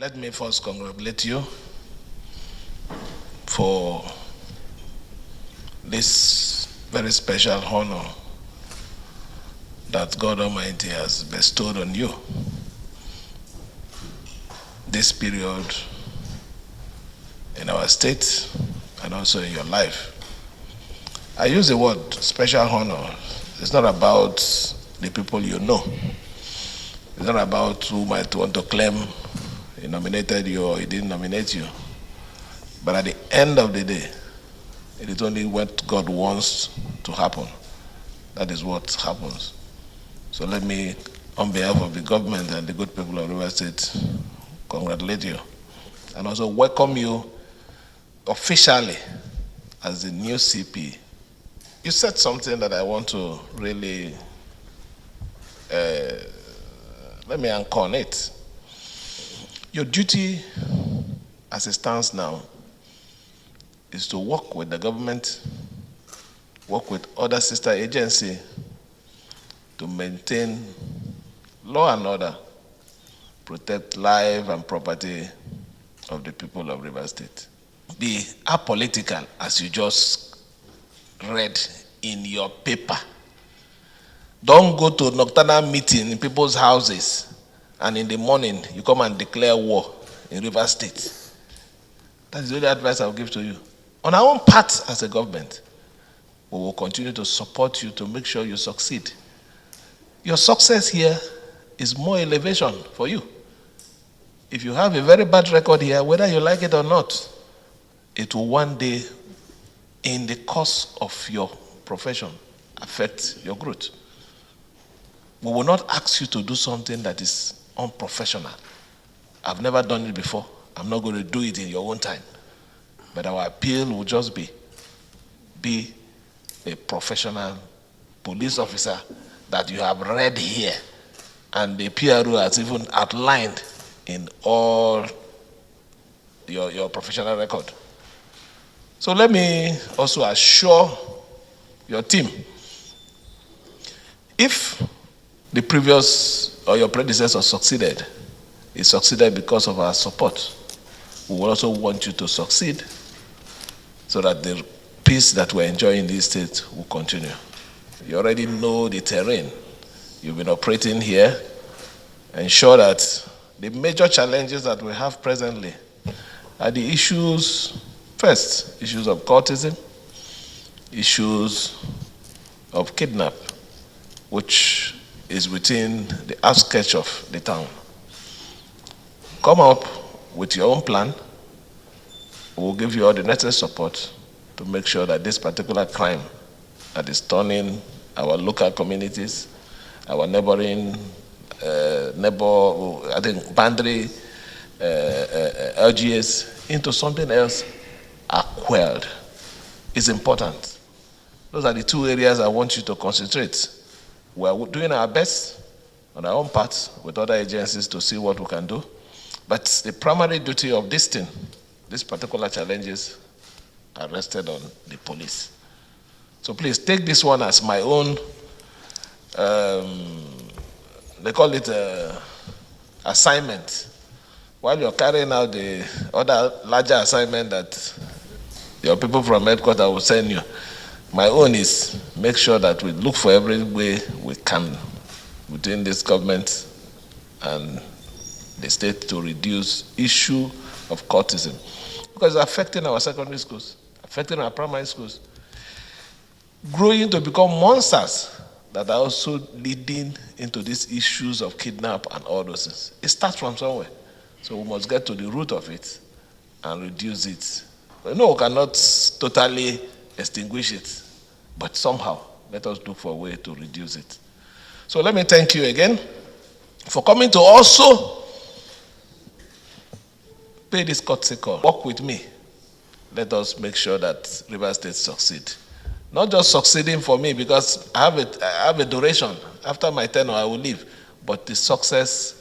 Let me first congratulate you for this very special honor that God Almighty has bestowed on you. This period in our state and also in your life. I use the word special honor. It's not about the people you know. It's not about who might want to claim he nominated you or he didn't nominate you. But at the end of the day, it is only what God wants to happen. That is what happens. So let me, on behalf of the government and the good people of Rivers State, congratulate you and also welcome you officially as the new CP. You said something that I want to really, let me anchor on it. Your duty as it stands now is to work with the government, work with other sister agencies to maintain law and order, protect life and property of the people of Rivers State. Be apolitical, as you just read in your paper. Don't go to nocturnal meeting in people's houses and in the morning you come and declare war in Rivers State. That is the only advice I will give to you. On our own part as a government, we will continue to support you to make sure you succeed. Your success here is more elevation for you. If you have a very bad record here, whether you like it or not, it will one day, in the course of your profession, affect your growth. We will not ask you to do something that is unprofessional. I've never done it before. I'm not going to do it in your own time. But our appeal will just be a professional police officer that you have read here, and the PRO has even outlined in all your professional record. So let me also assure your team, if the previous or your predecessor succeeded, he succeeded because of our support. We will also want you to succeed so that the peace that we're enjoying in this state will continue. You already know the terrain. You've been operating here. Ensure that the major challenges that we have presently are the issues, first, issues of cultism, issues of kidnap, which is within the outskirts of the town. Come up with your own plan. We'll give you all the necessary support to make sure that this particular crime that is turning our local communities, our neighboring, boundary LGAs into something else are quelled. It's important. Those are the two areas I want you to concentrate. We're doing our best on our own part with other agencies to see what we can do. But the primary duty of this thing, these particular challenges, are rested on the police. So please take this one as my own, they call it assignment. While you're carrying out the other larger assignment that your people from headquarters will send you, my own is make sure that we look for every way we can within this government and the state to reduce issue of cultism. Because it's affecting our secondary schools, affecting our primary schools, growing to become monsters that are also leading into these issues of kidnap and all those things. It starts from somewhere. So we must get to the root of it and reduce it. No, we cannot totally extinguish it, but somehow let us look for a way to reduce it. So let me thank you again for coming to also pay this courtesy call. Work with me. Let us make sure that Rivers State succeed. Not just succeeding for me because I have a duration. After my tenure, I will leave. But the success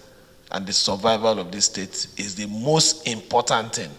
and the survival of this state is the most important thing.